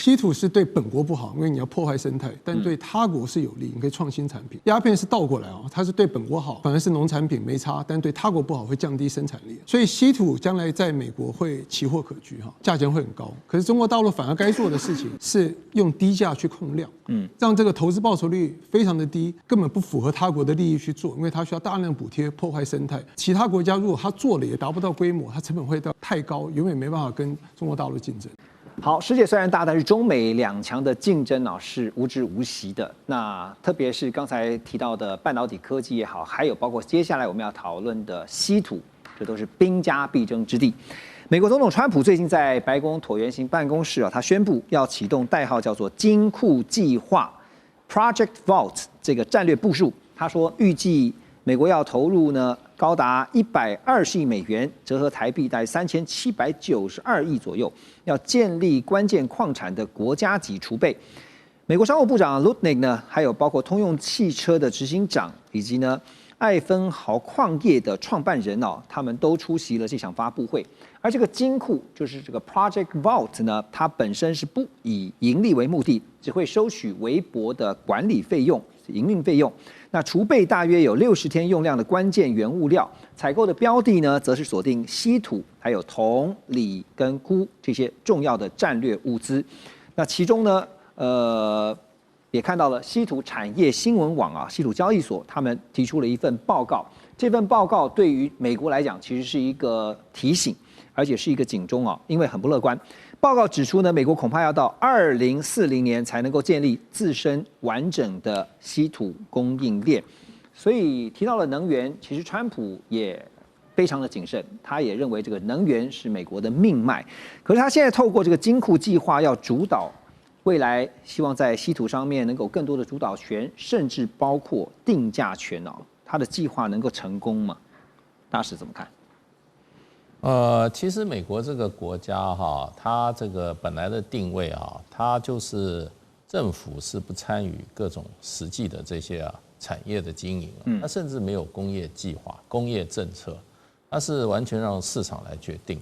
稀土是对本国不好，因为你要破坏生态，但对他国是有利，你可以创新产品。鸦片是倒过来哦，它是对本国好，反而是农产品没差，但对他国不好，会降低生产力。所以稀土将来在美国会奇货可居哈，价钱会很高。可是中国大陆反而该做的事情是用低价去控量，让这个投资报酬率非常的低，根本不符合他国的利益去做，因为它需要大量补贴，破坏生态。其他国家如果他做了也达不到规模，它成本会到太高，永远没办法跟中国大陆竞争。好，世界虽然大，但是中美两强的竞争是无止无息的。那特别是刚才提到的半导体科技也好，还有包括接下来我们要讨论的稀土，这都是兵家必争之地。美国总统川普最近在白宫椭圆形办公室他宣布要启动代号叫做金库计划 （Project Vault） 这个战略部署。他说，预计美国要投入高达120亿美元，折合台币大概3792亿左右，要建立关键矿产的国家级储备。美国商务部长 Lutnick 还有包括通用汽车的执行长，以及艾芬豪矿业的创办人他们都出席了这场发布会。而这个金库就是这个 Project Vault 它本身是不以盈利为目的，只会收取微薄的管理费用、营运费用。那储备大约有60天用量的关键原物料，采购的标的则是锁定稀土、还有铜、锂跟钴这些重要的战略物资。那其中也看到了稀土产业新闻网稀土交易所他们提出了一份报告。这份报告对于美国来讲其实是一个提醒，而且是一个警钟因为很不乐观。报告指出美国恐怕要到2040年才能够建立自身完整的稀土供应链。所以提到了能源，其实川普也非常的谨慎，他也认为这个能源是美国的命脉。可是他现在透过这个金库计划要主导未来，希望在稀土上面能够更多的主导权，甚至包括定价权他的计划能够成功吗？大使怎么看？其实美国这个国家它这个本来的定位它就是政府是不参与各种实际的这些产业的经营，它甚至没有工业计划、工业政策，它是完全让市场来决定。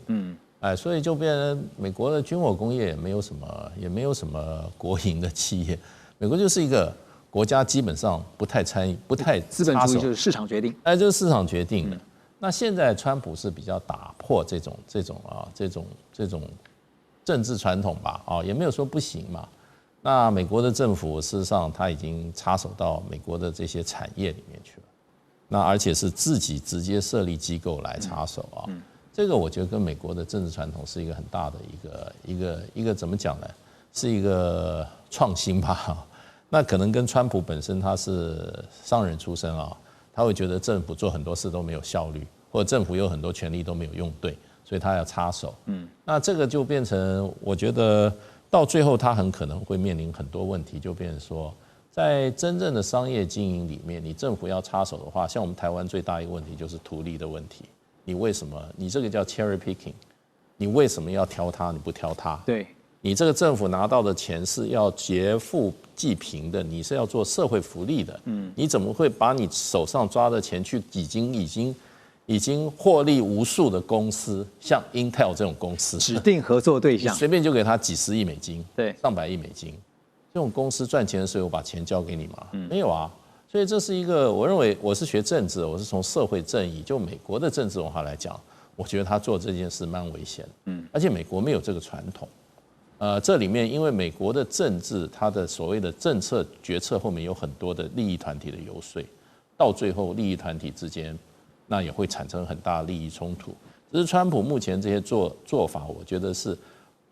所以就变成美国的军火工业也没有什么国营的企业，美国就是一个国家基本上不太参与、不太资本主义就是市场决定，就是市场决定的。那现在川普是比较打破这种政治传统吧，也没有说不行嘛。那美国的政府事实上他已经插手到美国的这些产业里面去了，那而且是自己直接设立机构来插手这个我觉得跟美国的政治传统是一个很大的一个怎么讲呢？是一个创新吧。那可能跟川普本身他是商人出身他会觉得政府做很多事都没有效率，或者政府有很多权力都没有用对，所以他要插手。那这个就变成我觉得到最后他很可能会面临很多问题，就变成说在真正的商业经营里面，你政府要插手的话，像我们台湾最大一个问题就是图利的问题。你为什么你这个叫 cherry picking？ 你为什么要挑它？你不挑它？对，你这个政府拿到的钱是要劫富济贫的，你是要做社会福利的。你怎么会把你手上抓的钱去已经获利无数的公司，像 Intel 这种公司，指定合作对象，随便就给他几十亿美金，对，上百亿美金，这种公司赚钱的时候把钱交给你吗？没有啊。所以这是一个，我认为我是学政治，我是从社会正义，就美国的政治文化来讲，我觉得他做这件事蛮危险的。而且美国没有这个传统。这里面因为美国的政治，它的所谓的政策决策后面有很多的利益团体的游说，到最后利益团体之间，那也会产生很大的利益冲突。只是川普目前这些做法，我觉得是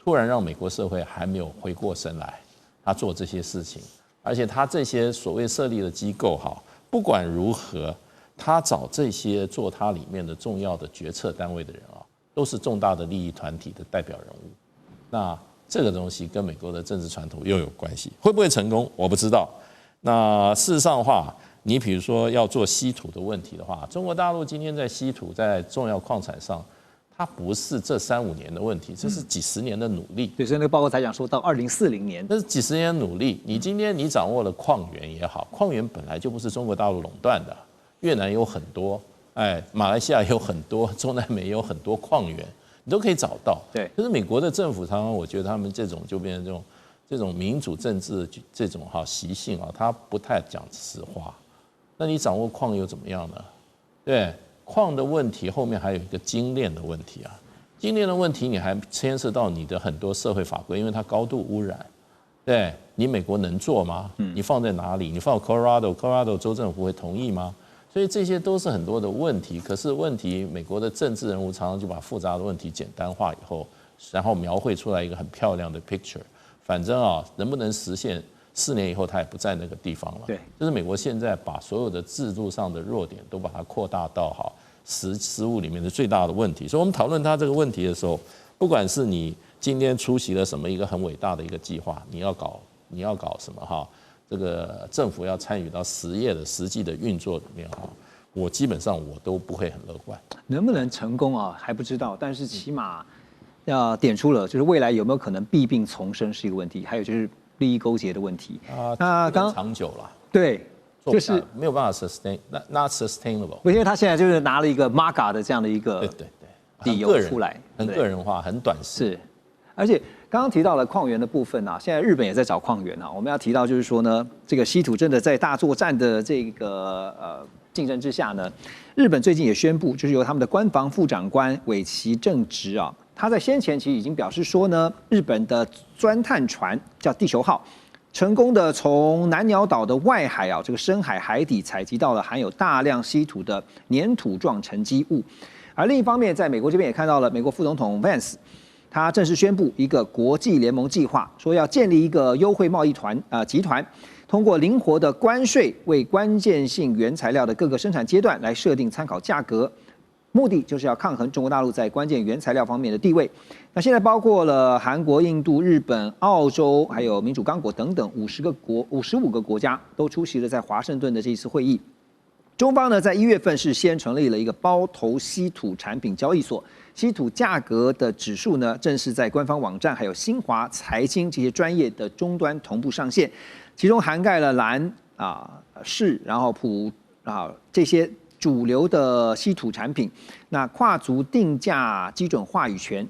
突然让美国社会还没有回过神来，他做这些事情。而且他这些所谓设立的机构不管如何，他找这些做他里面的重要的决策单位的人都是重大的利益团体的代表人物。那这个东西跟美国的政治传统又有关系，会不会成功我不知道。那事实上的话，你比如说要做稀土的问题的话，中国大陆今天在稀土在重要矿产上，它不是这3-5年的问题，这是几十年的努力。对，所以那个报告才讲说到2040年，那是几十年的努力。你今天你掌握了矿源也好，矿源本来就不是中国大陆垄断的，越南有很多，马来西亚有很多，中南美有很多矿源，你都可以找到。对。可是美国的政府常常，我觉得他们这种就变成这种民主政治这种习性啊，他不太讲实话。那你掌握矿又怎么样呢？对，矿的问题后面还有一个精炼的问题啊。精炼的问题你还牵涉到你的很多社会法规，因为它高度污染。对，你美国能做吗？你放在哪里？你放 Colorado 州政府会同意吗？所以这些都是很多的问题。可是问题，美国的政治人物常常就把复杂的问题简单化以后，然后描绘出来一个很漂亮的 picture。反正能不能实现？4年以后他也不在那个地方了。对，就是美国现在把所有的制度上的弱点都把它扩大到实务里面的最大的问题。所以我们讨论他这个问题的时候，不管是你今天出席了什么一个很伟大的一个计划，你要搞什么这个政府要参与到实业的实际的运作里面我基本上我都不会很乐观。能不能成功还不知道，但是起码要点出了，就是未来有没有可能弊病丛生是一个问题，还有就是利益勾结的问题。那刚长久了，对，就是没有办法 not sustainable。因为他现在就是拿了一个 MAGA 的这样的一个理由出来，很个人化，很短视。是，而且刚刚提到了矿源的部分现在日本也在找矿源我们要提到就是说呢，这个稀土真的在大作战的这个竞争之下呢，日本最近也宣布，就是由他们的官房副长官尾崎正直他在先前其实已经表示说呢，日本的钻探船叫地球号，成功的从南鸟岛的外海这个深海海底采集到了含有大量稀土的粘土状沉积物。而另一方面，在美国这边也看到了美国副总统 Vance， 他正式宣布一个国际联盟计划，说要建立一个优惠贸易集团，通过灵活的关税为关键性原材料的各个生产阶段来设定参考价格。目的就是要抗衡中国大陆在关键原材料方面的地位。那现在包括了韩国、印度、日本、澳洲，还有民主刚果等等55个国家都出席了在华盛顿的这一次会议。中方呢，在1月份是先成立了一个包头稀土产品交易所，稀土价格的指数呢，正是在官方网站还有新华财经这些专业的终端同步上线，其中涵盖了蓝市，然后普这些主流的稀土产品，那跨足定价基准话语权。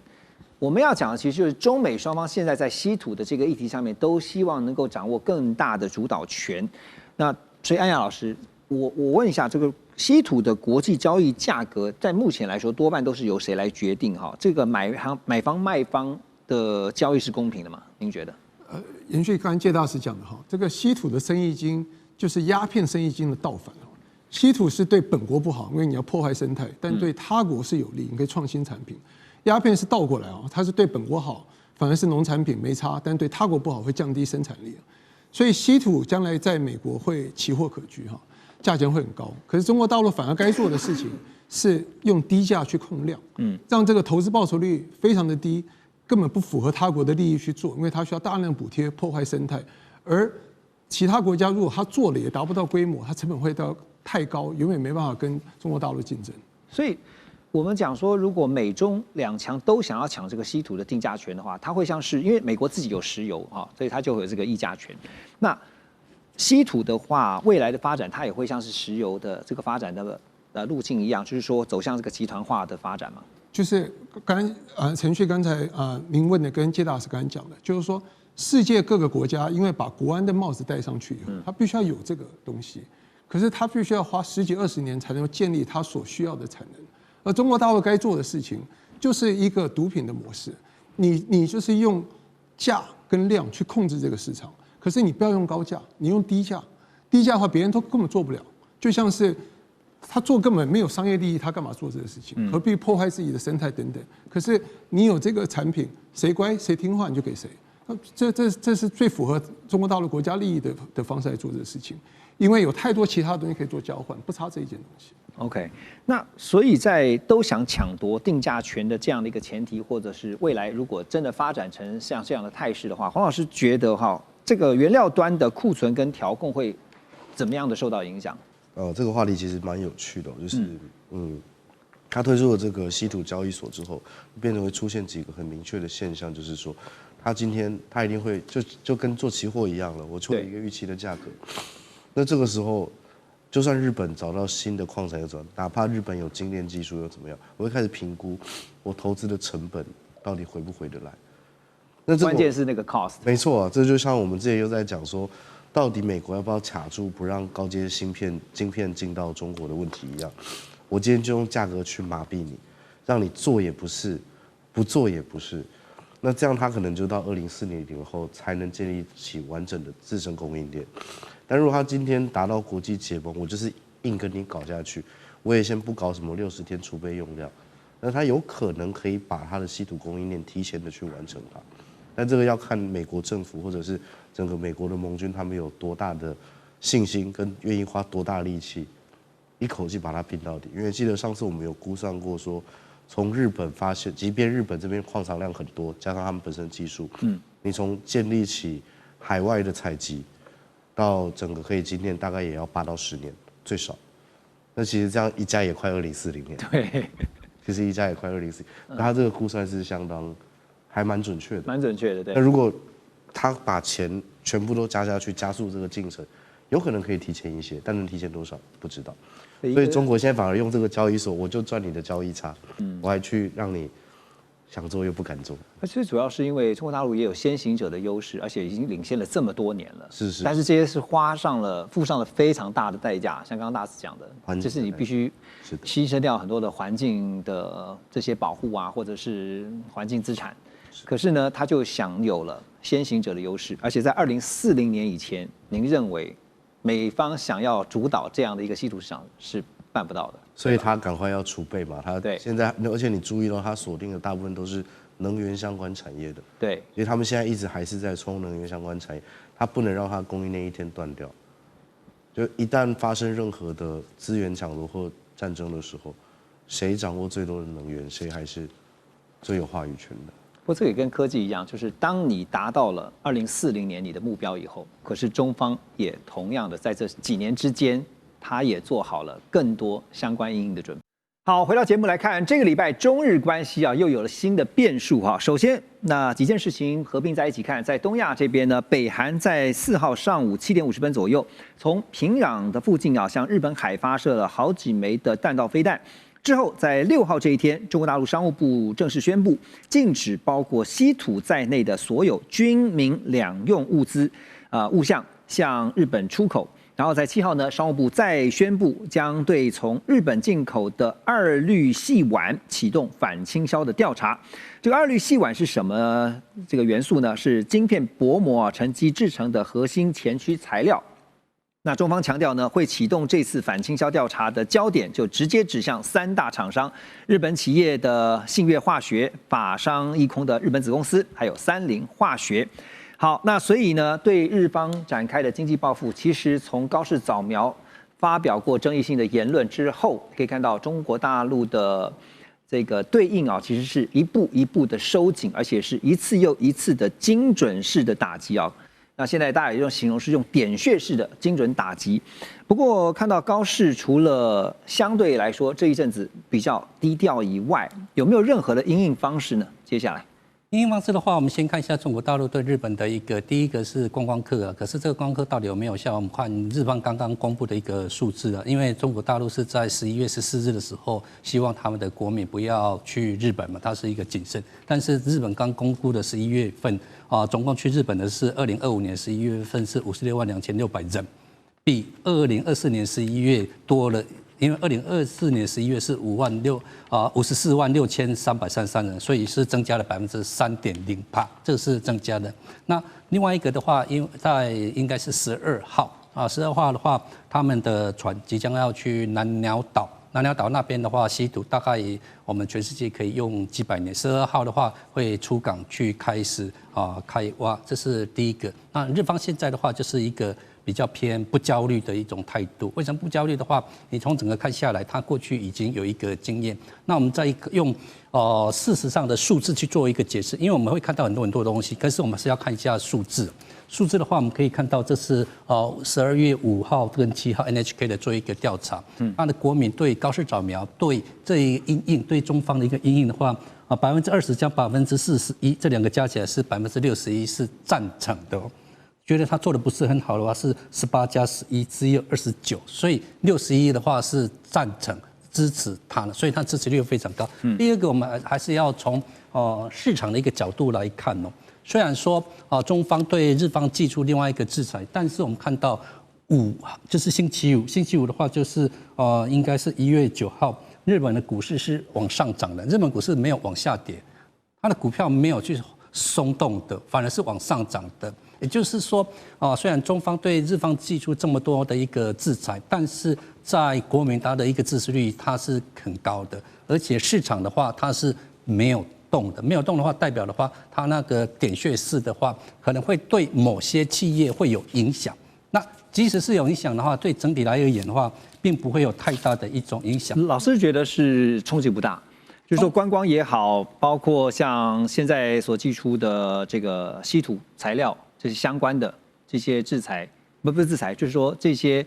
我们要讲的其实就是中美双方现在在稀土的这个议题上面，都希望能够掌握更大的主导权。那所以安雅老师，我问一下，这个稀土的国际交易价格，在目前来说，多半都是由谁来决定？这个买方卖方的交易是公平的吗？您觉得？延续刚才介大使讲的这个稀土的生意经就是鸦片生意经的倒反。稀土是对本国不好，因为你要破坏生态，但对他国是有利，你可以创新产品。鸦片是倒过来它是对本国好，反而是农产品没差，但对他国不好，会降低生产力。所以稀土将来在美国会奇货可居价钱会很高。可是中国大陆反而该做的事情是用低价去控量，让这个投资报酬率非常的低，根本不符合他国的利益去做，因为它需要大量补贴，破坏生态。而其他国家如果他做了也达不到规模，它成本会到太高，永远没办法跟中国大陆竞争。所以我们讲说，如果美中两强都想要抢这个稀土的定价权的话，它会像是因为美国自己有石油所以它就会有这个议价权。那稀土的话，未来的发展它也会像是石油的这个发展的路径一样，就是说走向这个集团化的发展嘛。就是程序刚才您问的跟介大使刚才讲的，就是说世界各个国家因为把国安的帽子戴上去以后，它必须要有这个东西。可是他必须要花10几20年才能建立他所需要的产能，而中国大陆该做的事情就是一个毒品的模式，你就是用价跟量去控制这个市场，可是你不要用高价，你用低价，低价的话别人都根本做不了，就像是他做根本没有商业利益，他干嘛做这个事情？何必破坏自己的生态等等？可是你有这个产品，谁乖谁听话你就给谁，这是最符合中国大陆国家利益的方式来做这个事情。因为有太多其他东西可以做交换，不差这一件东西。OK， 那所以在都想抢夺定价权的这样的一个前提，或者是未来如果真的发展成像这样的态势的话，黄老师觉得这个原料端的库存跟调控会怎么样的受到影响？这个话题其实蛮有趣的，就是他推出了这个稀土交易所之后，变成会出现几个很明确的现象，就是说，他今天他一定会就跟做期货一样了，我出了一个预期的价格。那这个时候，就算日本找到新的矿产又怎么样，哪怕日本有精炼技术又怎么样，我会开始评估我投资的成本到底回不回得来。那关键是那个 cost。没错，这就像我们之前又在讲说，到底美国要不要卡住不让高阶晶片进到中国的问题一样。我今天就用价格去麻痹你，让你做也不是，不做也不是。那这样它可能就到2040年后才能建立起完整的自身供应链。但如果它今天达到国际结盟，我就是硬跟你搞下去，我也先不搞什么60天储备用量，那它有可能可以把它的稀土供应链提前的去完成它。但这个要看美国政府或者是整个美国的盟军他们有多大的信心跟愿意花多大力气，一口气把它拼到底。因为记得上次我们有估算过说，从日本发现，即便日本这边矿藏量很多，加上他们本身技术，你从建立起海外的采集到整个可以精炼，大概也要8到10年最少。那其实这样一加也快2040年。对，其实一加也快2040，那他这个估算是相当还蛮准确的，蛮准确的。对。那如果他把钱全部都加下去，加速这个进程，有可能可以提前一些，但能提前多少不知道。所以中国现在反而用这个交易所，我就赚你的交易差，我还去让你想做又不敢做。最主要是因为中国大陆也有先行者的优势，而且已经领先了这么多年了。是。但是这些是付上了非常大的代价，像刚刚大使讲的，就是你必须牺牲掉很多的环境的这些保护啊，或者是环境资产。可是呢，他就享有了先行者的优势，而且在2040年以前，您认为美方想要主导这样的一个稀土市场是办不到的？所以他赶快要储备嘛，他对现在，而且你注意到他锁定的大部分都是能源相关产业的，对，因为他们现在一直还是在冲能源相关产业，他不能让它供应链一天断掉。就一旦发生任何的资源抢夺或战争的时候，谁掌握最多的能源，谁还是最有话语权的。不过这也跟科技一样，就是当你达到了2040年你的目标以后，可是中方也同样的在这几年之间，他也做好了更多相关因应的准备。好，回到节目来看，这个礼拜中日关系又有了新的变数哈。首先，那几件事情合并在一起看，在东亚这边呢，北韩在4号上午7点50分左右，从平壤的附近向日本海发射了好几枚的弹道飞弹。之后，在6号这一天，中国大陆商务部正式宣布禁止包括稀土在内的所有军民两用物资、物项向日本出口。然后在7号呢，商务部再宣布将对从日本进口的2氯细烷启动反倾销的调查。这个2氯细烷是什么？这个元素呢？是晶片薄膜沉积制成的核心前驱材料。那中方强调呢，会启动这次反倾销调查的焦点就直接指向3大厂商：日本企业的信越化学、法商一空的日本子公司，还有三菱化学。好，那所以呢，对日方展开的经济报复，其实从高市早苗发表过争议性的言论之后，可以看到中国大陆的这个对应其实是一步一步的收紧，而且是一次又一次的精准式的打击那现在大家也用形容是用点穴式的精准打击。不过看到高市除了相对来说这一阵子比较低调以外，有没有任何的因应方式呢？接下来因应方式的话，我们先看一下中国大陆对日本的第一个是观光客可是这个观光客到底有没有效？我们看日方刚刚公布的一个数字因为中国大陆是在11月14日的时候，希望他们的国民不要去日本嘛，它是一个谨慎。但是日本刚公布的11月份总共去日本的是2025年11月份是562600人，比2024年11月多了。因为2024年11月是546333人，所以是增加了3.0%，这是增加的。那另外一个的话，因为应该是12号12号的话，他们的船即将要去南鸟岛。南鸟岛那边的话，稀土大概我们全世界可以用几百年。12号的话会出港去开始开挖，这是第一个。那日方现在的话就是一个比较偏不焦虑的一种态度。为什么不焦虑的话？你从整个看下来，他过去已经有一个经验。那我们再用事实上的数字去做一个解释，因为我们会看到很多东西，可是我们是要看一下数字。数字的话，我们可以看到这是12月5号跟7号 NHK 的做一个调查。他的国民对高市早苗对这一个因应对中方的一个因应的话，20%加41%，这两个加起来是61%是赞成的觉得他做的不是很好的话是18加11只有29，所以61的话是赞成支持他的，所以他支持率非常高。第二个我们还是要从市场的一个角度来看虽然说中方对日方祭出另外一个制裁，但是我们看到就是星期五的话就是应该是1月9号，日本的股市是往上涨的，日本股市没有往下跌，它的股票没有去松动的，反而是往上涨的。也就是说，虽然中方对日方祭出这么多的一个制裁，但是在国民它的一个支持率它是很高的，而且市场的话它是没有动的，没有动的话代表的话，它那个点穴式的话，可能会对某些企业会有影响。那即使是有影响的话，对整体来而言的话，并不会有太大的一种影响。老师觉得是冲击不大。就是说观光也好，包括像现在所寄出的这个稀土材料这些相关的这些制裁，不是制裁，就是说这些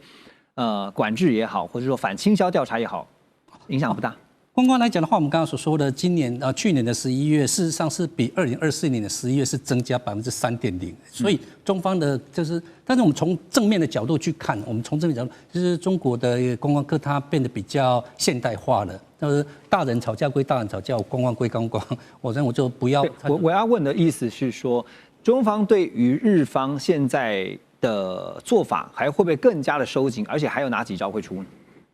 管制也好，或者说反倾销调查也好，影响不大。观光来讲的话，我们刚刚所说的，去年的11月，事实上是比2024年的11月是增加3.0%，所以中方的就是，但是我们从正面的角度去看，我们从正面角度，就是中国的观光客它变得比较现代化了，就是大人吵架归大人吵架，观光归观光，我认为就不要。我要问的意思是说，中方对于日方现在的做法，还会不会更加的收紧，而且还有哪几招会出呢？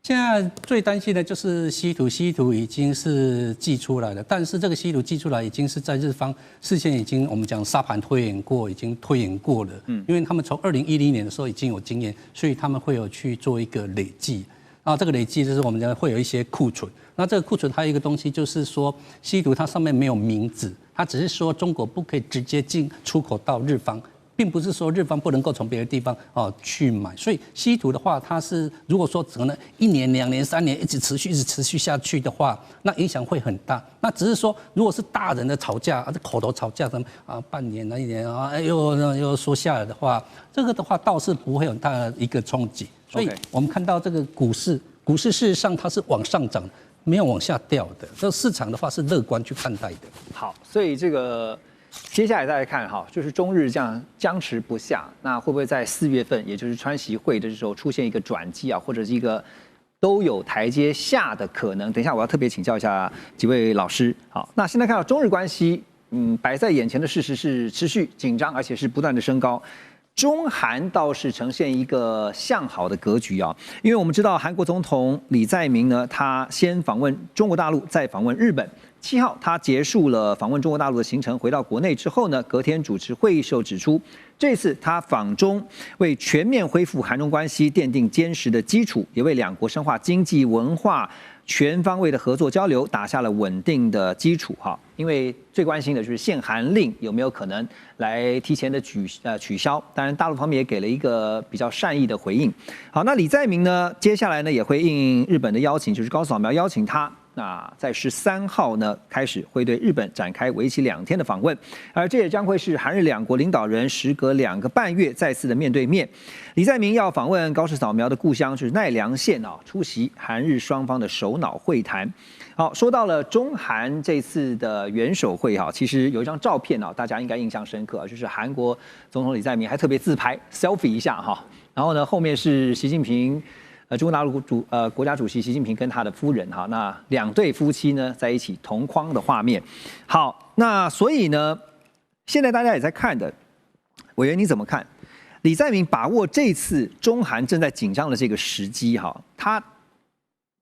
现在最担心的就是稀土已经是寄出来了，但是这个稀土寄出来已经是在日方事先已经我们讲沙盘推演过，已经推演过了。因为他们从2010年的时候已经有经验，所以他们会有去做一个累计。然后这个累计就是我们讲会有一些库存。那这个库存还有一个东西就是说，稀土它上面没有名字，它只是说中国不可以直接出口到日方。并不是说日方不能够从别的地方去买，所以稀土的话，它是如果说可能1年、2年、3年一直持续下去的话，那影响会很大。那只是说，如果是大人的吵架，口头吵架什么半年1年又说下来的话，这个的话倒是不会有很大的一个冲击。所以我们看到这个股市事实上它是往上涨，没有往下掉的。这个市场的话是乐观去看待的。好，所以这个。接下来再来看哈，就是中日这样僵持不下，那会不会在4月份，也就是川习会的时候出现一个转机啊，或者是一个都有台阶下的可能？等一下我要特别请教一下几位老师。好，那现在看到中日关系，摆在眼前的事实是持续紧张，而且是不断的升高。中韩倒是呈现一个向好的格局啊，因为我们知道韩国总统李在明呢，他先访问中国大陆，再访问日本。7号，他结束了访问中国大陆的行程，回到国内之后呢，隔天主持会议时候指出，这次他访中为全面恢复韩中关系奠定坚实的基础，也为两国深化经济文化全方位的合作交流打下了稳定的基础哈。因为最关心的就是限韩令有没有可能来提前的取消，当然大陆方面也给了一个比较善意的回应。好，那李在明呢，接下来呢也会应日本的邀请，就是高扫描邀请他。那在13号呢，开始会对日本展开为期2天的访问，而这也将会是韩日两国领导人时隔2个半月再次的面对面。李在明要访问高市扫描的故乡，就是奈良县啊，出席韩日双方的首脑会谈。好，说到了中韩这次的元首会哈，其实有一张照片啊，大家应该印象深刻，就是韩国总统李在明还特别自拍 selfie 一下哈，然后呢后面是习近平。中国大陆国家主席习近平跟他的夫人哈，那2对夫妻呢在一起同框的画面。好，那所以呢，现在大家也在看的，委员你怎么看？李在明把握这次中韩正在紧张的这个时机哈，他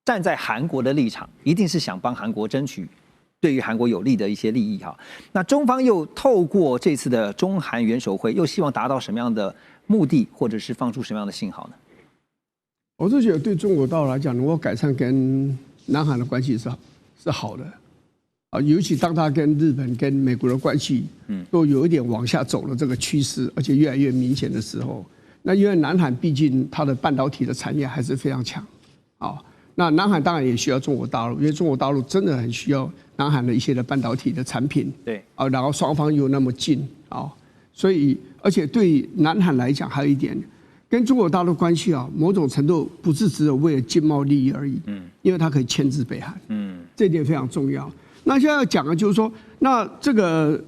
站在韩国的立场，一定是想帮韩国争取对于韩国有利的一些利益哈。那中方又透过这次的中韩元首会，又希望达到什么样的目的，或者是放出什么样的信号呢？我是觉得对中国大陆来讲，能够改善跟南韩的关系是好的，啊，尤其当他跟日本、跟美国的关系，都有一点往下走的这个趋势，而且越来越明显的时候，那因为南韩毕竟它的半导体的产业还是非常强，啊，那南韩当然也需要中国大陆，因为中国大陆真的很需要南韩的一些的半导体的产品，对，啊，然后双方又那么近，啊，所以而且对南韩来讲还有一点。跟中国大陆关系啊，某种程度不是只有为了经贸利益而已，因为它可以牵制北韩，这一点非常重要。那现在要讲的就是说，那这个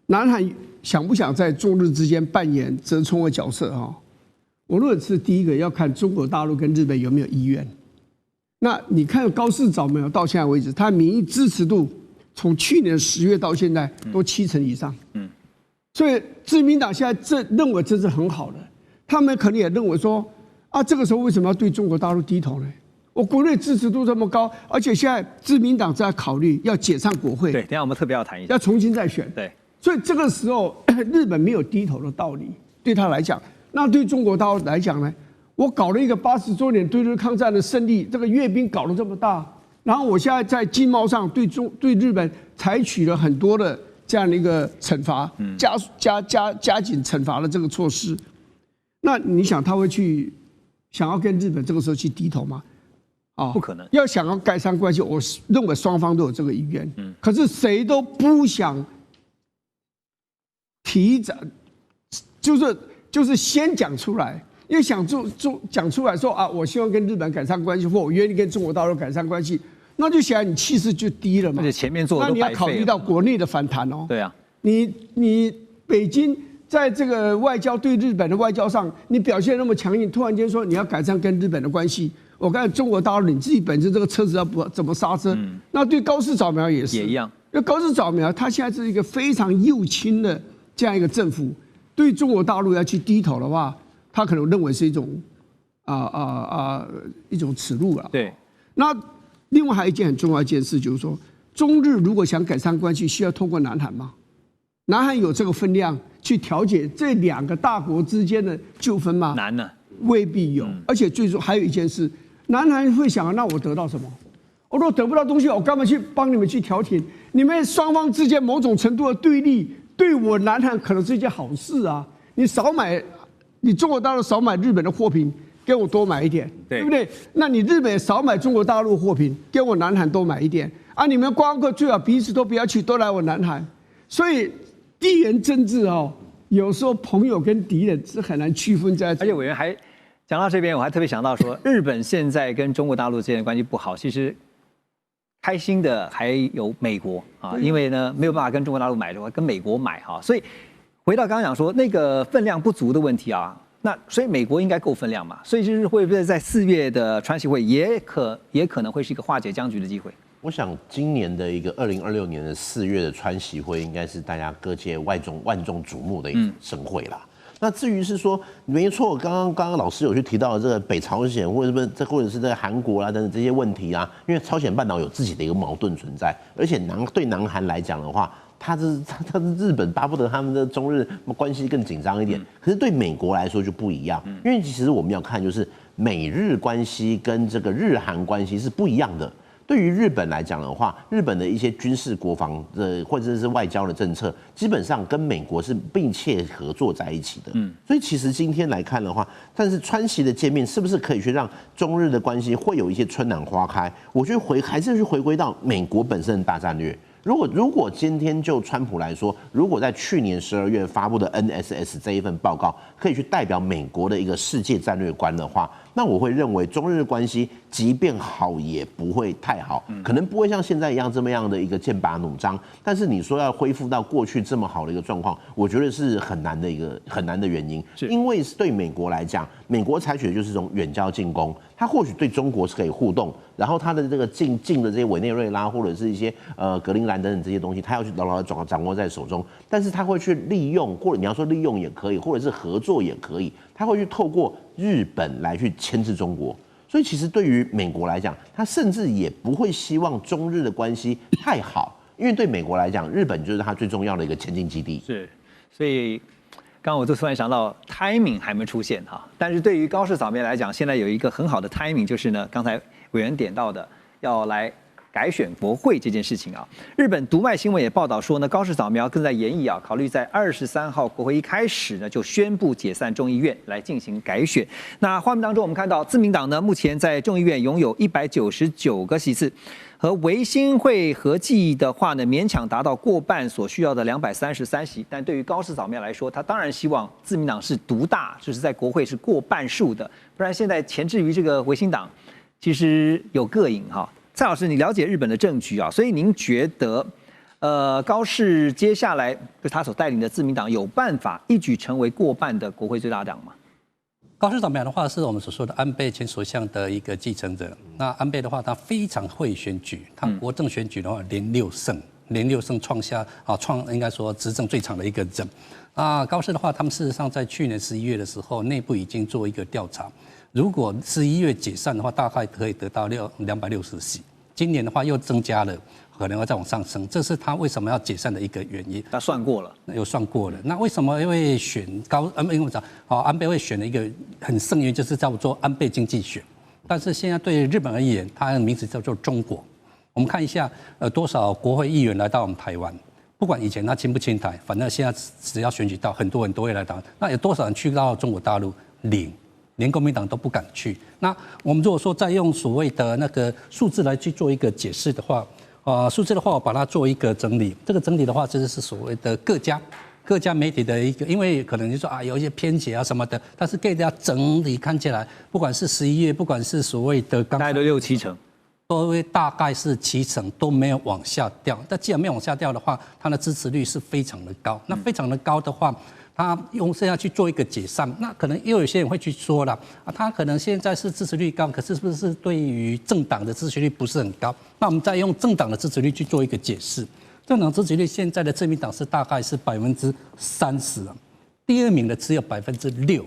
南韩想不想在中日之间扮演折冲的角色哈？我认为是第一个要看中国大陆跟日本有没有意愿。那你看高市早苗到现在为止，他民意支持度从去年10月到现在都70%以上，所以自民党现在认为这是很好的，他们可能也认为说啊，这个时候为什么要对中国大陆低头呢？我国内支持度这么高，而且现在自民党在考虑要解散国会，对，等一下我们特别要谈一下，要重新再选，对，所以这个时候日本没有低头的道理，对他来讲，那对中国大陆来讲呢？我搞了一个80周年对日抗战的胜利，这个阅兵搞得这么大，然后我现在在经贸上对日本采取了很多的这样的一个惩罚，加紧惩罚的这个措施，那你想他会想要跟日本这个时候去低头吗？啊，不可能。要想要改善关系，我认为双方都有这个意愿，可是谁都不想提早，就是先讲出来。因为想讲出来说啊，我希望跟日本改善关系，或我愿意跟中国大陆改善关系，那就显然你气势就低了嘛。而且前面做的都白费了。那你要考虑到国内的反弹哦。对啊，你北京在这个外交对日本的外交上，你表现那么强硬，突然间说你要改善跟日本的关系，我看中国大陆你自己本身这个车子要怎么刹车？那对高市早苗也是也一样。因为高市早苗他现在是一个非常右倾的这样一个政府，对中国大陆要去低头的话。他可能认为是一种一种耻辱了。对。那另外还有一件很重要的一件事，就是说，中日如果想改善关系，需要透过南韩吗？南韩有这个分量去调解这2个大国之间的纠纷吗？难呢，未必有。而且最终还有一件事，南韩会想：那我得到什么？我如果得不到东西，我干嘛去帮你们去调停？你们双方之间某种程度的对立，对我南韩可能是一件好事啊。你中国大陆少买日本的货品，给我多买一点，对不对？那你日本少买中国大陆货品，给我南韩多买一点啊！你们观光客最好彼此都不要去，都来我南韩。所以地缘政治有时候朋友跟敌人是很难区分在。而且委员还讲到这边，我还特别想到说，日本现在跟中国大陆之间的关系不好，其实开心的还有美国啊，因为呢没有办法跟中国大陆买的话，跟美国买哈，所以。回到刚刚讲说那个分量不足的问题啊，那所以美国应该够分量嘛，所以就是会不会在4月的川习会也可能会是一个化解僵局的机会？我想今年的一个2026年的4月的川习会，应该是大家各界万众瞩目的一个盛会啦。那至于是说，没错，刚刚老师有去提到这个北朝鲜或者是在韩国啦等等这些问题啊，因为朝鲜半岛有自己的一个矛盾存在，而且对南韩来讲的话。他是日本巴不得他们的中日关系更紧张一点，可是对美国来说就不一样，因为其实我们要看就是美日关系跟这个日韩关系是不一样的。对于日本来讲的话，日本的一些军事国防的或者是外交的政策，基本上跟美国是并切合作在一起的。所以其实今天来看的话，但是川习的见面是不是可以去让中日的关系会有一些春暖花开？我觉得还是去回归到美国本身的大战略。如果今天就川普来说，如果在去年12月发布的 NSS 这一份报告可以去代表美国的一个世界战略观的话，那我会认为中日关系即便好也不会太好，可能不会像现在一样这么样的一个剑拔弩张。但是你说要恢复到过去这么好的一个状况，我觉得是很难的原因，因为对美国来讲，美国采取的就是这种远交近攻，它或许对中国是可以互动，然后它的这个近的这些委内瑞拉或者是一些格陵兰等等这些东西，它要去牢牢的掌握在手中，但是它会去利用，或者你要说利用也可以，或者是合作也可以，它会去透过日本来去牵制中国。所以其实对于美国来讲，他甚至也不会希望中日的关系太好，因为对美国来讲，日本就是他最重要的一个前进基地。是，所以刚刚我就突然想到 timing 还没出现哈，但是对于高市早苗来讲，现在有一个很好的 timing， 就是呢，刚才委员点到的要来改选国会这件事情啊。日本读卖新闻也报道说呢，高市早苗正在研议啊，考虑在23号国会一开始呢就宣布解散众议院来进行改选。那画面当中我们看到自民党呢目前在众议院拥有199个席次，和维新会合计的话呢，勉强达到过半所需要的233席。但对于高市早苗来说，他当然希望自民党是独大，就是在国会是过半数的，不然现在钳制于这个维新党，其实有膈应哈。蔡老师，你了解日本的政局啊，所以您觉得，高市接下来就是他所带领的自民党有办法一举成为过半的国会最大党吗？高市早苗的话是我们所说的安倍前首相的一个继承者。那安倍的话，他非常会选举，他国政选举的话连6胜连6胜创下应该说执政最长的一个人。高市的话，他们事实上在去年11月的时候，内部已经做一个调查，如果11月解散的话，大概可以得到260席。今年的话又增加了，可能要再往上升，这是他为什么要解散的一个原因。他算过了，有算过了。那为什么会选安倍会选的一个很胜原因，就是叫做安倍经济学。但是现在对日本而言，它的名字叫做中国。我们看一下，多少国会议员来到我们台湾？不管以前他亲不亲台，反正现在只要选举到，很多人都会来台湾。那有多少人去到中国大陆？0。连国民党都不敢去。那我们如果说再用所谓的那个数字来去做一个解释的话，数字的话我把它做一个整理。这个整理的话，这就是所谓的各家媒体的一个，因为可能就说有一些偏解什么的，但是给大家整理看起来，不管是11月，不管是所谓的大概都6、7成。都会大概是7成都没有往下掉。那既然没有往下掉的话，它的支持率是非常的高。那非常的高的话，他用这样去做一个解散，那可能又有些人会去说了他可能现在是支持率高，可是是不是对于政党的支持率不是很高？那我们再用政党的支持率去做一个解释。政党支持率现在的自民党是大概是30%，第2名的只有6%，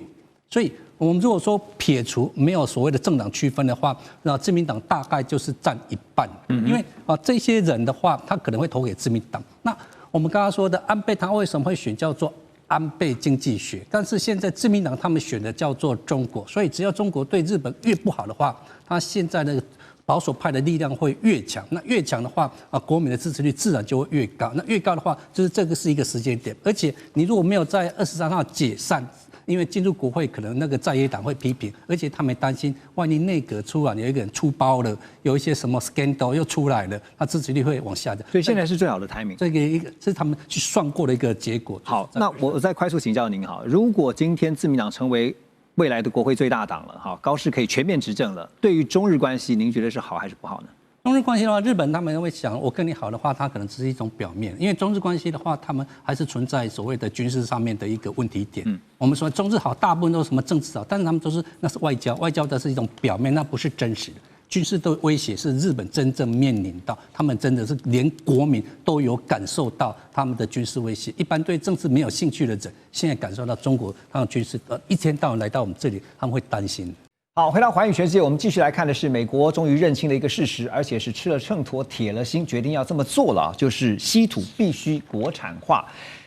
所以我们如果说撇除没有所谓的政党区分的话，那自民党大概就是占1半，因为这些人的话，他可能会投给自民党。那我们刚刚说的安倍，他为什么会选叫做安倍经济学？但是现在自民党他们选的叫做中国，所以只要中国对日本越不好的话，他现在的保守派的力量会越强。那越强的话，国民的支持率自然就会越高。那越高的话，就是这个是一个时间点。而且你如果没有在23号解散，因为进入国会可能那个在野党会批评，而且他们担心，万一内阁出来有一个人出包了，有一些什么 scandal 又出来了，他支持率会往下降。所以现在是最好的 timing。这个是他们去算过的一个结果。好，那我再快速请教您哈，如果今天自民党成为未来的国会最大党了，哈，高市可以全面执政了，对于中日关系，您觉得是好还是不好呢？中日关系的话，日本他们会想，我跟你好的话，它可能只是一种表面，因为中日关系的话，他们还是存在所谓的军事上面的一个问题点。我们说中日好，大部分都是什么政治好，但是他们那是外交，外交的是一种表面，那不是真实的。军事的威胁是日本真正面临到，他们真的是连国民都有感受到他们的军事威胁。一般对政治没有兴趣的人，现在感受到中国他们军事一天到晚来到我们这里，他们会担心。好，回到寰宇全世界，我们继续来看的是美国终于认清了一个事实，而且是吃了秤砣铁了心，决定要这么做了，就是稀土必须国产化。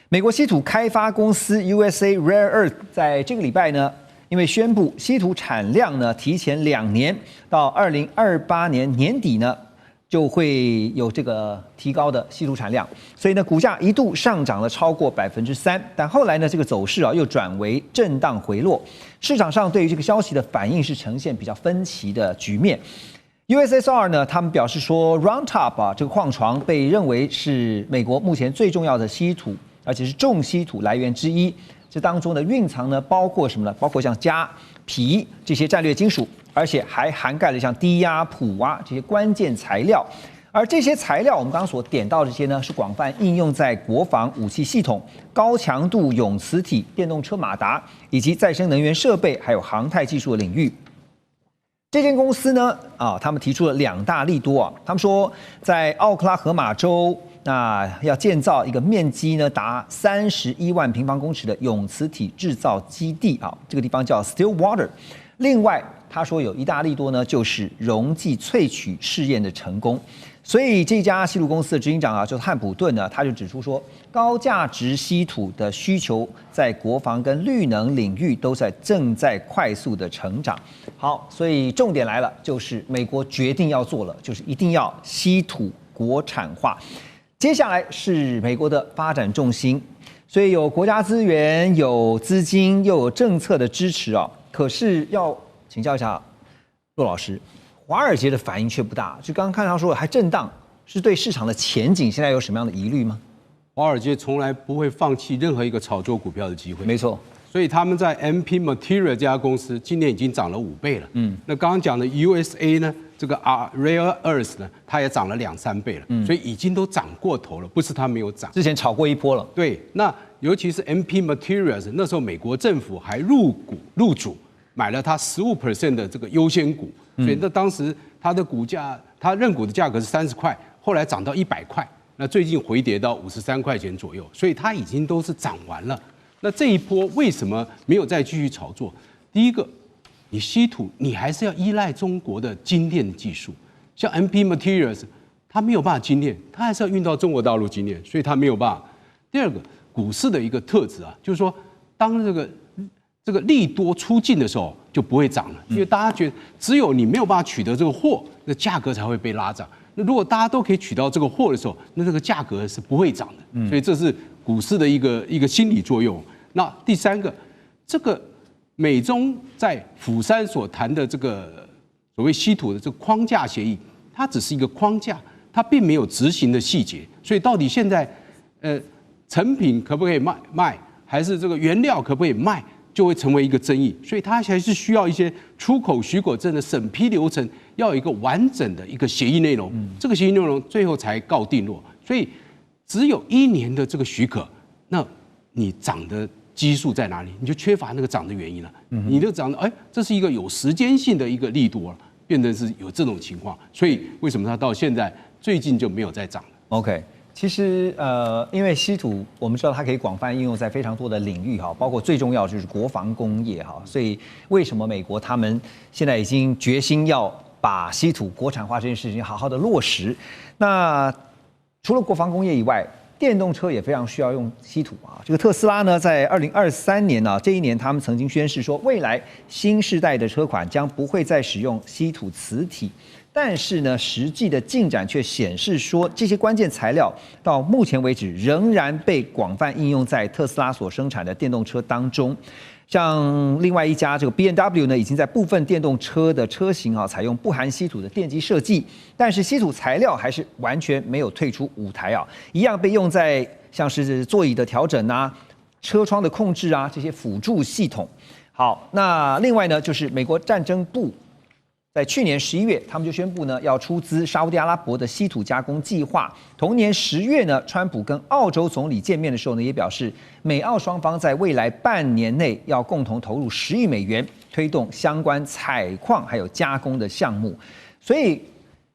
美国稀土开发公司 USA Rare Earth 在这个礼拜呢，因为宣布稀土产量呢提前2年到2028年年底呢，就会有这个提高的稀土产量，所以呢，股价一度上涨了超过3%，但后来呢，这个走势又转为震荡回落。市场上对于这个消息的反应是呈现比较分歧的局面。USSR 呢，他们表示说 ，Round Top 这个矿床被认为是美国目前最重要的稀土，而且是重稀土来源之一。这当中的蕴藏呢，包括什么呢？包括像镓、铍这些战略金属，而且还涵盖了像低压、普挖这些关键材料。而这些材料，我们刚刚所点到的这些呢，是广泛应用在国防武器系统、高强度永磁体电动车马达以及再生能源设备，还有航太技术的领域。这间公司呢，他们提出了2大利多啊，他们说在奥克拉荷马州。那要建造一个面积呢达31万平方公尺的永磁体制造基地啊，这个地方叫 Stillwater。另外，他说有一大利多呢，就是溶剂萃取试验的成功。所以这家稀土公司的执行长就是汉普顿呢，他就指出说，高价值稀土的需求在国防跟绿能领域都正在快速的成长。好，所以重点来了，就是美国决定要做了，就是一定要稀土国产化。接下来是美国的发展重心，所以有国家资源、有资金，又有政策的支持啊。可是要请教一下骆老师，华尔街的反应却不大，就刚刚看到说还震荡，是对市场的前景现在有什么样的疑虑吗？华尔街从来不会放弃任何一个炒作股票的机会，没错。所以他们在 MP Material 这家公司今年已经涨了5倍了。那刚刚讲的 USA 呢，这个 Rare Earth 呢，它也涨了2-3倍了。所以已经都涨过头了，不是它没有涨，之前炒过一波了。对，那尤其是 MP Materials， 那时候美国政府还入主买了它15% 的这个优先股，所以那当时它的股价，它认股的价格是30块，后来涨到100块。那最近回跌到53块钱左右，所以它已经都是涨完了。那这一波为什么没有再继续炒作？第一个，你稀土你还是要依赖中国的精炼技术，像 MP Materials， 它没有办法精炼，它还是要运到中国大陆精炼，所以它没有办法。第二个，股市的一个特质啊，就是说，当这个利多出尽的时候就不会涨了，因为大家觉得只有你没有办法取得这个货，那价格才会被拉涨。那如果大家都可以取到这个货的时候，那这个价格是不会涨的。所以这是股市的一个心理作用。那第三个，这个美中在釜山所谈的这个所谓稀土的这个框架协议，它只是一个框架，它并没有执行的细节。所以到底现在成品可不可以卖，还是这个原料可不可以卖，就会成为一个争议。所以它还是需要一些出口许可证的审批流程，要有一个完整的一个协议内容，这个协议内容最后才告定落。所以只有1年的这个许可，那你涨的基数在哪里？你就缺乏那个涨的原因了。你的涨的，这是一个有时间性的一个利多了，变成是有这种情况。所以为什么它到现在最近就没有再涨了 ？OK。其实因为稀土，我们知道它可以广泛应用在非常多的领域哈，包括最重要就是国防工业哈。所以为什么美国他们现在已经决心要把稀土国产化这件事情好好的落实？那除了国防工业以外，电动车也非常需要用稀土啊。这个特斯拉呢，在2023年呢，这一年他们曾经宣示说，未来新世代的车款将不会再使用稀土磁体。但是呢，实际的进展却显示说，这些关键材料到目前为止仍然被广泛应用在特斯拉所生产的电动车当中。像另外一家这个 B&W 呢，已经在部分电动车的车型采用不含稀土的电机设计，但是稀土材料还是完全没有退出舞台啊，一样被用在像是座椅的调整啊、车窗的控制啊这些辅助系统。好，那另外呢，就是美国战争部。在去年11月，他们就宣布呢，要出资沙烏地阿拉伯的稀土加工计划。同年10月呢，川普跟澳洲总理见面的时候呢，也表示美澳双方在未来半年内要共同投入10亿美元，推动相关采矿还有加工的项目。所以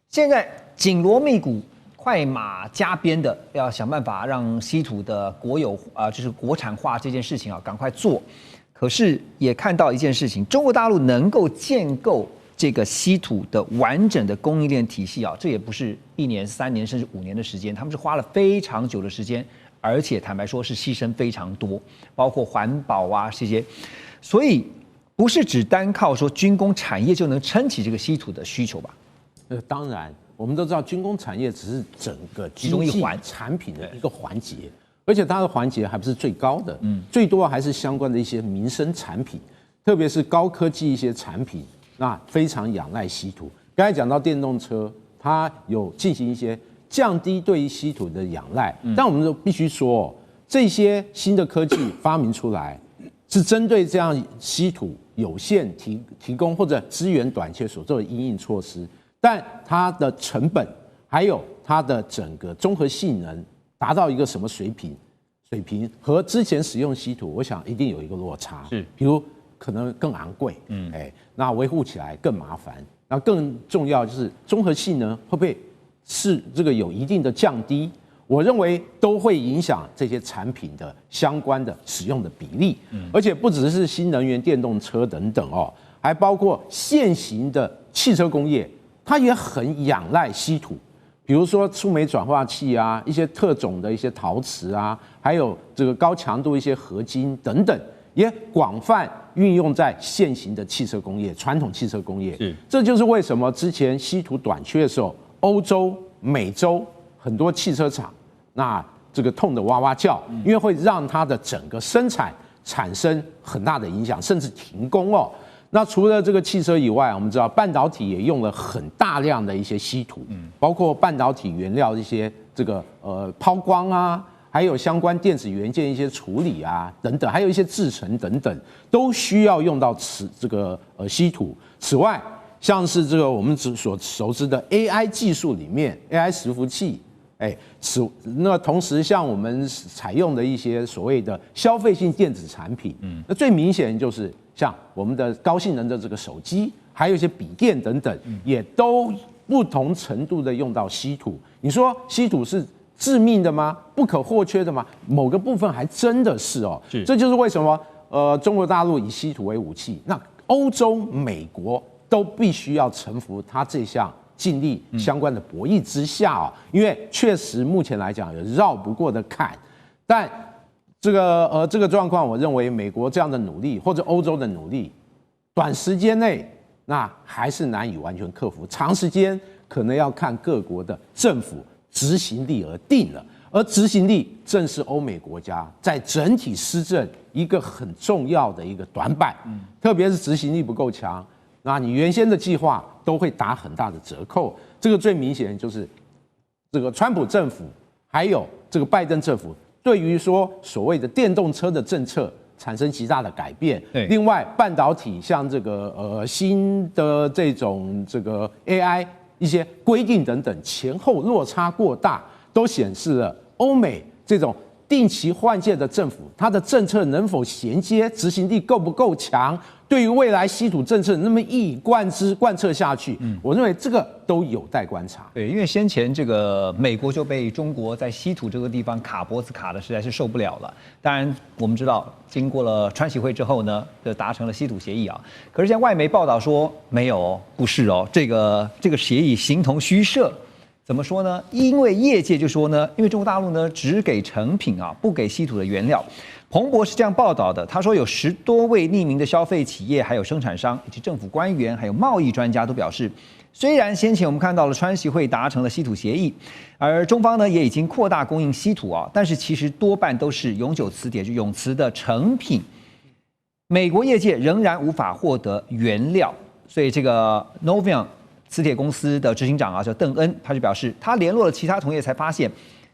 现在紧锣密鼓、快马加鞭的要想办法让稀土的国有就是国产化这件事情赶快做。可是也看到一件事情，中国大陆能够建构这个稀土的完整的供应链体系这也不是1年、3年甚至5年的时间，他们是花了非常久的时间，而且坦白说是牺牲非常多，包括环保这些，所以不是只单靠说军工产业就能撑起这个稀土的需求吧？当然，我们都知道军工产业只是整个经济产品的一个环节，而且它的环节还不是最高的，最多还是相关的一些民生产品，特别是高科技一些产品。那非常仰赖稀土。刚才讲到电动车，它有进行一些降低对于稀土的仰赖，但我们都必须说，这些新的科技发明出来，是针对这样稀土有限提供或者资源短缺所做的因应措施，但它的成本还有它的整个综合性能达到一个什么水平和之前使用稀土，我想一定有一个落差。是，比如可能更昂贵，那维护起来更麻烦，那更重要就是综合性能会不会是这个有一定的降低？我认为都会影响这些产品的相关的使用的比例，而且不只是新能源电动车等等还包括现行的汽车工业，它也很仰赖稀土，比如说触媒转化器啊，一些特种的一些陶瓷啊，还有这个高强度一些合金等等。也广泛运用在现行的汽车工业、传统汽车工业。这就是为什么之前稀土短缺的时候，欧洲、美洲很多汽车厂那这个痛得哇哇叫，因为会让它的整个生产产生很大的影响，甚至停工那除了这个汽车以外，我们知道半导体也用了很大量的一些稀土，包括半导体原料一些这个抛光啊。还有相关电子元件一些处理等等，还有一些制程等等，都需要用到这个稀土。此外，像是这个我们所熟知的 AI 技术里面 ，AI 伺服器，那同时像我们采用的一些所谓的消费性电子产品，那最明显就是像我们的高性能的这个手机，还有一些笔电等等，也都不同程度的用到稀土。你说稀土是致命的吗？不可或缺的吗？某个部分还真的是哦。这就是为什么中国大陆以稀土为武器，那欧洲、美国都必须要臣服它这项尽力相关的博弈之下哦，因为确实目前来讲有绕不过的坎，但这个状况，我认为美国这样的努力或者欧洲的努力，短时间内那还是难以完全克服，长时间可能要看各国的政府执行力而定了。而执行力正是欧美国家在整体施政一个很重要的一个短板，特别是执行力不够强，那你原先的计划都会打很大的折扣。这个最明显就是这个川普政府还有这个拜登政府对于说所谓的电动车的政策产生极大的改变。另外，半导体像这个新的这种这个 AI 一些规定等等前后落差过大，都显示了欧美这种定期换届的政府，它的政策能否衔接，执行力够不够强，对于未来稀土政策那么一以贯彻下去，我认为这个都有待观察。对，因为先前这个美国就被中国在稀土这个地方卡脖子卡的实在是受不了了。当然，我们知道经过了川习会之后呢，就达成了稀土协议啊。可是现在外媒报道说没有哦，不是哦，这个协议形同虚设。怎么说呢？因为业界就说呢，因为中国大陆呢只给成品啊，不给稀土的原料。彭博是这样报道的，他说有10多位匿名的消费企业、还有生产商以及政府官员、还有贸易专家都表示，虽然先前我们看到了川习会达成了稀土协议，而中方呢也已经扩大供应稀土啊，但是其实多半都是永久磁铁，就永磁的成品。美国业界仍然无法获得原料，所以这个 Novium磁铁公司的执行长啊，叫邓恩，他就表示，他联络了其他同业，才发现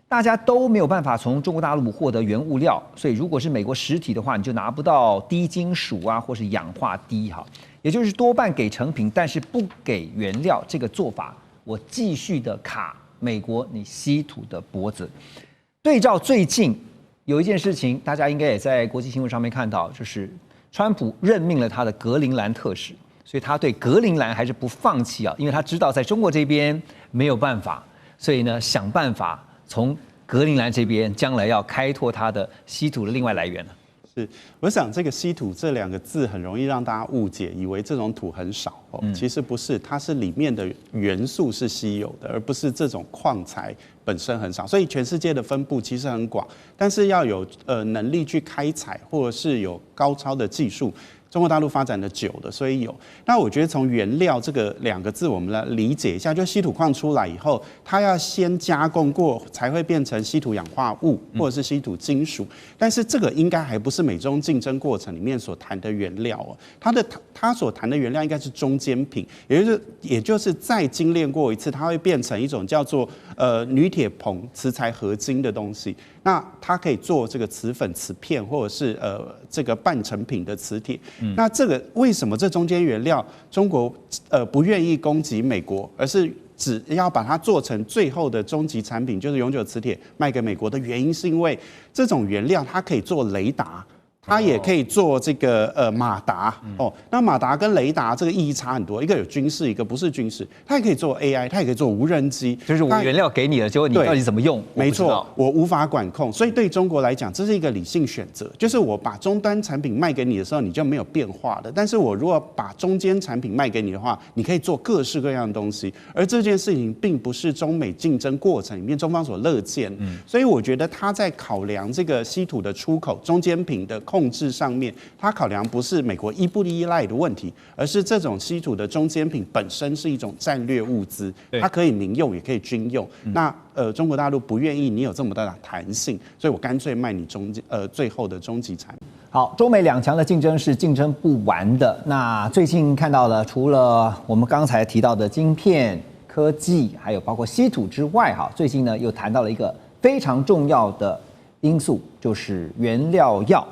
大家都没有办法从中国大陆获得原物料，所以如果是美国实体的话，你就拿不到低金属啊，或是氧化锑哈，也就是多半给成品，但是不给原料。这个做法，我继续的卡美国你稀土的脖子。对照最近有一件事情，大家应该也在国际新闻上面看到，就是川普任命了他的格陵兰特使。所以他对格陵兰还是不放弃啊，因为他知道在中国这边没有办法，所以呢想办法从格陵兰这边将来要开拓他的稀土的另外来源了。是，我想这个稀土这2个字很容易让大家误解，以为这种土很少哦，其实不是，它是里面的元素是稀有的，而不是这种矿材本身很少。所以全世界的分布其实很广，但是要有能力去开采，或者是有高超的技术。中国大陆发展的久的，所以有。那我觉得从原料这个2个字，我们来理解一下，就稀土矿出来以后，它要先加工过，才会变成稀土氧化物或者是稀土金属。但是这个应该还不是美中竞争过程里面所谈的原料哦，它所谈的原料应该是中间品，也就是再精炼过一次，它会变成一种叫做铝铁硼磁材合金的东西。那它可以做这个瓷粉、瓷片，或者是这个半成品的磁铁。那这个为什么这中间原料中国不愿意供给美国，而是只要把它做成最后的终极产品，就是永久磁铁卖给美国的原因，是因为这种原料它可以做雷达。它也可以做这个马达哦，那马达跟雷达这个意义差很多，一个有军事，一个不是军事。它也可以做 AI， 它也可以做无人机。就是我原料给你了，结果你到底怎么用？没错，我无法管控。所以对中国来讲，这是一个理性选择，就是我把终端产品卖给你的时候，你就没有变化的。但是我如果把中间产品卖给你的话，你可以做各式各样的东西。而这件事情并不是中美竞争过程里面中方所乐见。所以我觉得他在考量这个稀土的出口、中间品的控制上面，它考量不是美国依不依赖的问题，而是这种稀土的中间品本身是一种战略物资，它可以民用也可以军用。那中国大陆不愿意你有这么大的弹性，所以我干脆卖你最后的终极产品。好，中美2强的竞争是竞争不完的。那最近看到了，除了我们刚才提到的晶片科技，还有包括稀土之外，哈，最近呢又谈到了一个非常重要的因素，就是原料药。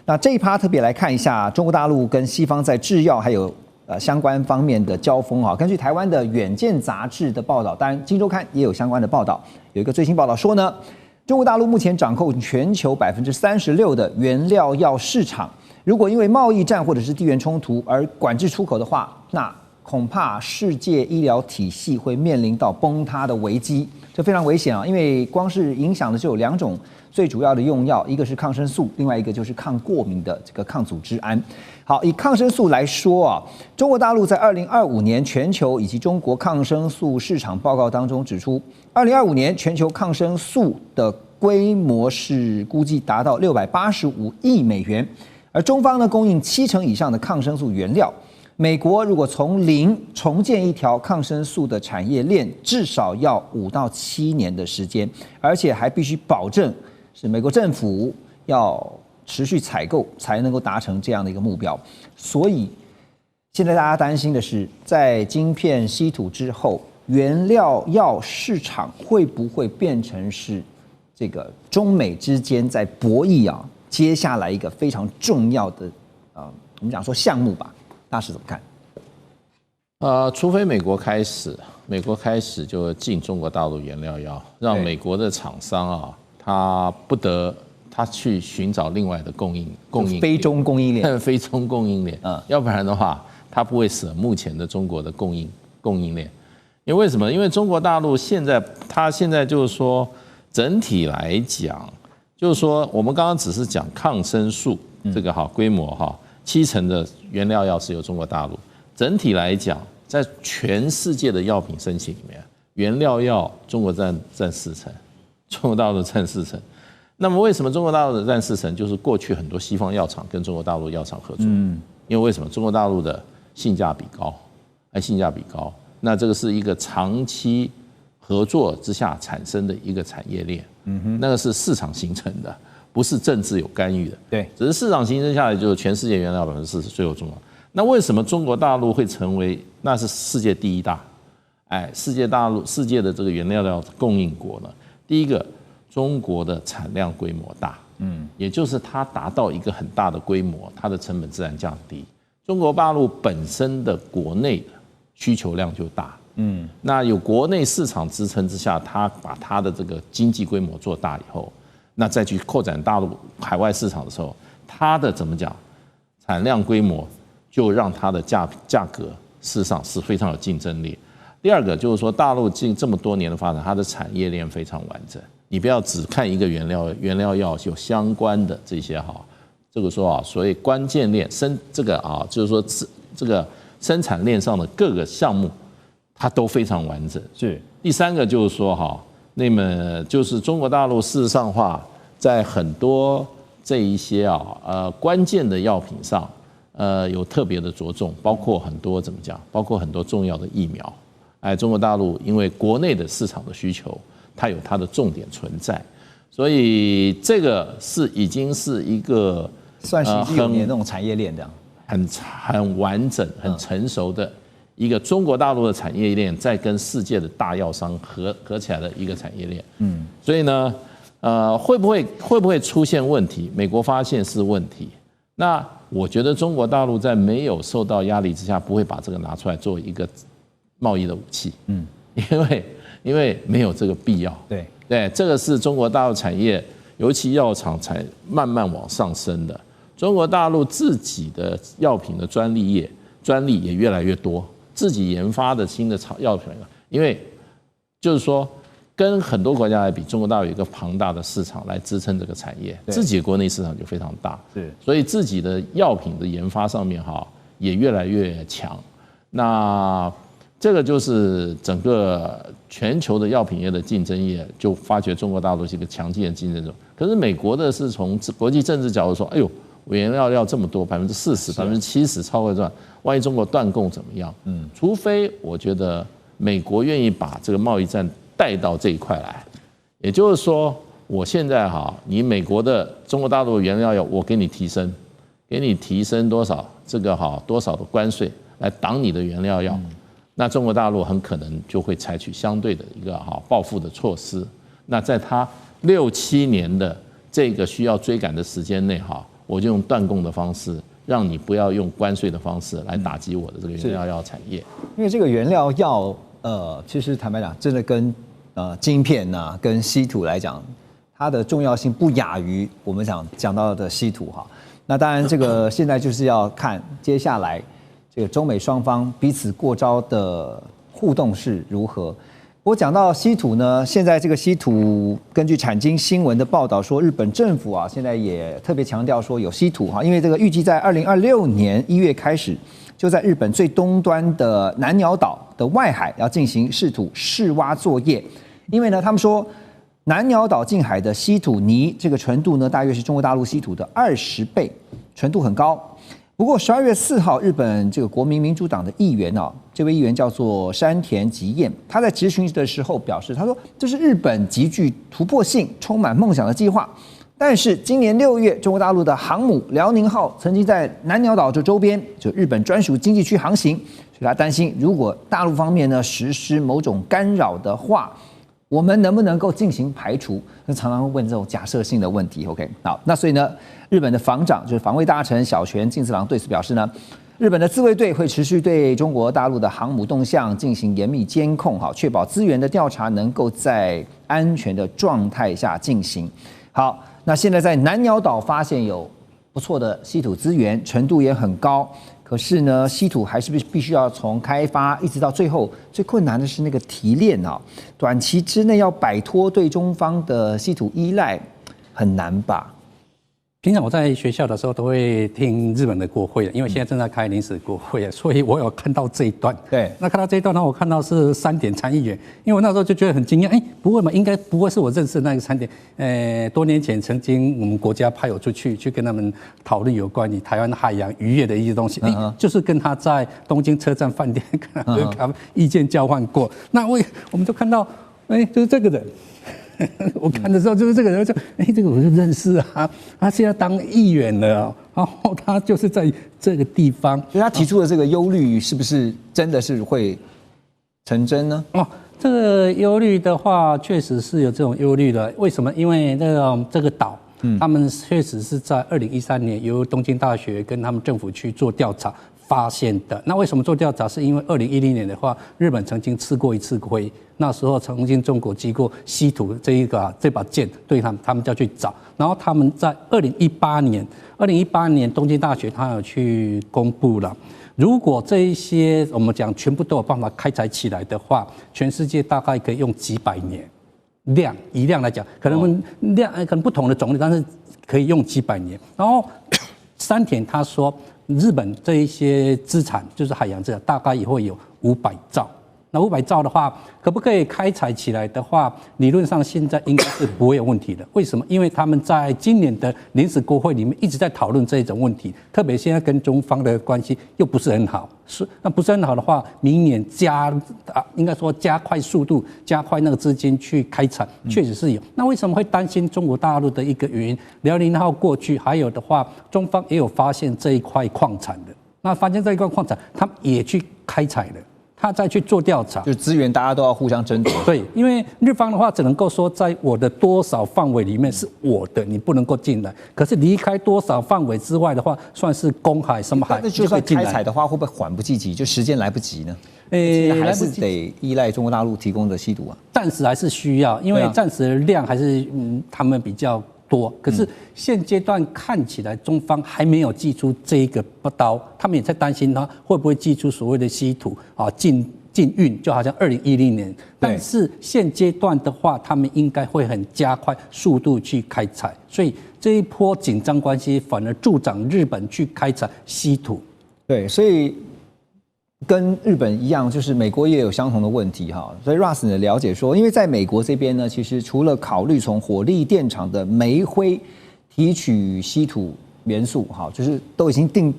那这一趴特别来看一下中国大陆跟西方在制药还有相关方面的交锋啊。根据台湾的《远见》杂志的报道，当然《今周刊》也有相关的报道，有一个最新报道说呢，中国大陆目前掌控全球36%的原料药市场。如果因为贸易战或者是地缘冲突而管制出口的话，那恐怕世界医疗体系会面临到崩塌的危机，这非常危险啊！因为光是影响的就有2种最主要的用药，一个是抗生素，另外一个就是抗过敏的这个抗组织胺。好，以抗生素来说啊，中国大陆在2025年全球以及中国抗生素市场报告当中指出，2025年全球抗生素的规模是估计达到685亿美元，而中方呢供应70%以上的抗生素原料。美国如果从零重建一条抗生素的产业链，至少要5到7年的时间，而且还必须保证是美国政府要持续采购才能够达成这样的一个目标。所以现在大家担心的是，在晶片稀土之后，原料药市场会不会变成是这个中美之间在博弈啊？接下来一个非常重要的我们讲说项目吧。大师怎么看？除非美国开始就进中国大陆原料药，让美国的厂商啊，他去寻找另外的供应非中供应链，非中供应链，要不然的话，他不会舍目前的中国的供应链。因为什么？因为中国大陆现在就是说，整体来讲，就是说，我们刚刚只是讲抗生素这个规模70%的原料药是由中国大陆。整体来讲，在全世界的药品申请里面，原料药中国占4%，中国大陆占4%。那么为什么中国大陆的占4%？就是过去很多西方药厂跟中国大陆药厂合作，因为为什么？中国大陆的性价比高，那这个是一个长期合作之下产生的一个产业链，那个是市场形成的。不是政治有干预的，对，只是市场形成下来，就是全世界原料40%最后重要。那为什么中国大陆会成为那是世界第1大？世界的这个原料药供应国呢？第一个，中国的产量规模大，也就是它达到一个很大的规模，它的成本自然降低。中国大陆本身的国内的需求量就大，那有国内市场支撑之下，它把它的这个经济规模做大以后。那再去扩展大陆海外市场的时候，它的怎么讲，产量规模就让它的价格事实上是非常有竞争力。第二个就是说，大陆近这么多年的发展，它的产业链非常完整。你不要只看一个原料药有相关的这些这个说所谓关键链就是说这个生产链上的各个项目，它都非常完整。是。第三个就是说那么就是中国大陆事实上在很多这一些关键的药品上，有特别的着重，包括很多包括很多重要的疫苗。中国大陆因为国内的市场的需求，它有它的重点存在，所以这个已经是一个算是16年那种产业链这样，很完整、很成熟的。一个中国大陆的产业链，再跟世界的大药商合起来的一个产业链，所以呢，会不会出现问题？美国发现是问题，那我觉得中国大陆在没有受到压力之下，不会把这个拿出来做一个贸易的武器，因为没有这个必要。对，这个是中国大陆产业，尤其药厂才慢慢往上升的。中国大陆自己的药品的专利也越来越多。自己研发的新的药品，因为就是说，跟很多国家来比，中国大陆有一个庞大的市场来支撑这个产业，自己的国内市场就非常大，所以自己的药品的研发上面也越来越强。那这个就是整个全球的药品业的竞争业，就发觉中国大陆是一个强劲的竞争者。可是美国的是从国际政治角度说，哎呦。原料要这么多，40%、70%超过这样，万一中国断供怎么样？除非我觉得美国愿意把这个贸易战带到这一块来，也就是说，我现在你美国的中国大陆原料药，我给你提升多少多少的关税来挡你的原料药，那中国大陆很可能就会采取相对的一个报复的措施。那在它6、7年的这个需要追赶的时间内我就用断供的方式，让你不要用关税的方式来打击我的这个原料药产业。因为这个原料药，其实坦白讲，真的跟晶片跟稀土来讲，它的重要性不亚于我们讲到的稀土那当然，这个现在就是要看接下来这个中美双方彼此过招的互动是如何。我讲到稀土呢，现在这个稀土，根据产经新闻的报道说，日本政府啊现在也特别强调说有稀土哈，因为这个预计在2026年1月开始，就在日本最东端的南鸟岛的外海要进行试土试挖作业，因为呢他们说南鸟岛近海的稀土泥这个纯度呢大约是中国大陆稀土的20倍，纯度很高。不过12月4号，日本这个国民民主党的议员啊，这位议员叫做山田吉彦，他在质询的时候表示，他说这是日本极具突破性、充满梦想的计划。但是今年6月，中国大陆的航母辽宁号曾经在南鸟岛这周边，就日本专属经济区航行，所以他担心，如果大陆方面呢实施某种干扰的话，我们能不能够进行排除？那常常会问这种假设性的问题。OK， 好，那所以呢，日本的防长就是防卫大臣小泉进次郎对此表示呢，日本的自卫队会持续对中国大陆的航母动向进行严密监控，好，确保资源的调查能够在安全的状态下进行。好，那现在在南鸟岛发现有不错的稀土资源，纯度也很高。可是呢，稀土还是必须要从开发一直到最后，最困难的是那个提炼啊，短期之内要摆脱对中方的稀土依赖很难吧？平常我在学校的时候都会听日本的国会，因为现在正在开临时国会，所以我有看到这一段。对，那看到这一段呢，我看到是3点参议员，因为我那时候就觉得很惊讶，不会嘛，应该不会是我认识的那个3点。多年前曾经我们国家派我出去跟他们讨论有关于台湾海洋渔业的一些东西，就是跟他在东京车站饭店跟他们意见交换过。那我们就看到，就是这个人。我看的时候就是这个人，这个我就认识啊，他现在当议员了，然后他就是在这个地方，所以他提出的这个忧虑是不是真的是会成真呢？这个忧虑的话，确实是有这种忧虑的。为什么？因为这个岛，他们确实是在2013年由东京大学跟他们政府去做调查发现的。那为什么做调查？是因为2010年的话，日本曾经吃过一次亏。那时候曾经中国寄过稀土这把剑对他们就要去找，然后他们在2018年东京大学他有去公布了，如果这一些我们讲全部都有办法开采起来的话，全世界大概可以用几百年，以量来讲，可能可能不同的种类，但是可以用几百年。然后山田他说，日本这一些资产就是海洋资产，大概也会有500兆。那500兆的话，可不可以开采起来的话，理论上现在应该是不会有问题的。为什么？因为他们在今年的临时国会里面一直在讨论这种问题，特别现在跟中方的关系又不是很好，那不是很好的话，明年应该说加快速度，加快那个资金去开采，确实是有。那为什么会担心中国大陆的一个原因？辽宁号过去，还有的话，中方也有发现这一块矿产的，那发现这一块矿产，他们也去开采了。他再去做调查，就是资源大家都要互相争夺。对，因为日方的话只能够说在我的多少范围里面是我的，你不能够进来。可是离开多少范围之外的话，算是公海什么海就算开采的话，会不会缓不济急？就时间来不及呢？还是得依赖中国大陆提供的稀土啊？暂时还是需要，因为暂时的量还是他们比较多。可是现阶段看起来，中方还没有祭出这一个刀，他们也在担心他会不会祭出所谓的稀土啊禁运，就好像2010年。但是现阶段的话，他们应该会很加快速度去开采，所以这一波紧张关系反而助长日本去开采稀土。对，所以跟日本一样，就是美国也有相同的问题哈。所以 Russ 呢了解说，因为在美国这边呢，其实除了考虑从火力电厂的煤灰提取稀土元素哈，就是都已经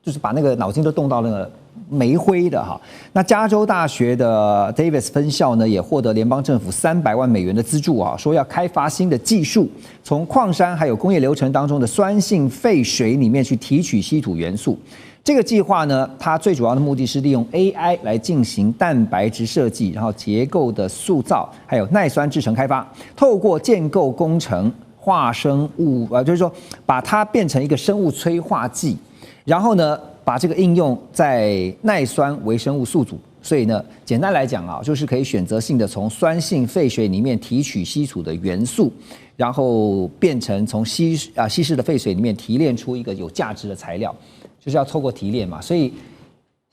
就是把那个脑筋都动到那个煤灰的哈。那加州大学的 Davis 分校呢，也获得联邦政府300万美元的资助啊，说要开发新的技术，从矿山还有工业流程当中的酸性废水里面去提取稀土元素。这个计划呢，它最主要的目的是利用 AI 来进行蛋白质设计，然后结构的塑造，还有耐酸制程开发，透过建构工程化生物就是说把它变成一个生物催化剂，然后呢把这个应用在耐酸微生物宿主。所以呢，简单来讲啊，就是可以选择性的从酸性废水里面提取稀土的元素，然后变成从稀释的废水里面提炼出一个有价值的材料，就是要透过提炼嘛。所以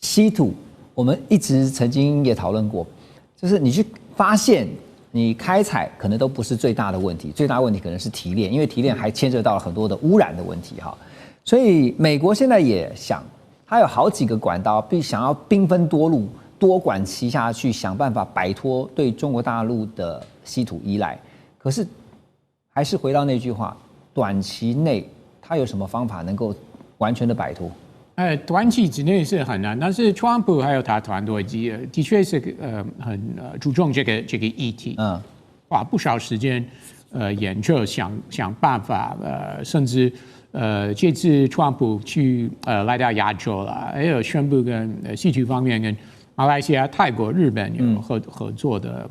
稀土，我们一直曾经也讨论过，就是你去发现。你开采可能都不是最大的问题，最大问题可能是提炼，因为提炼还牵涉到了很多的污染的问题哈。所以美国现在也想，它有好几个管道，想要兵分多路、多管齐下去想办法摆脱对中国大陆的稀土依赖。可是还是回到那句话，短期内它有什么方法能够完全的摆脱？短期之内是很难，但是川普还有他团队的确是很注重这个议题，花不少时间研究想办法，甚至这次川普去来到亚洲了，还有宣布跟稀土方面跟马来西亚、泰国、日本有合作的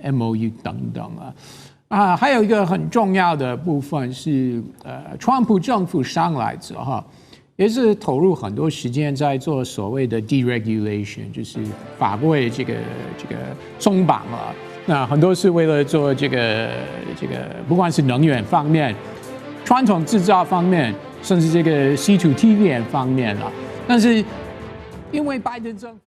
MOU 等等啊。还有一个很重要的部分是川普政府上来之后。也是投入很多时间在做所谓的 deregulation， 就是法规这个松绑啊。那很多是为了做这个不管是能源方面、传统制造方面，甚至这个稀土提炼方面了。但是因为拜登政府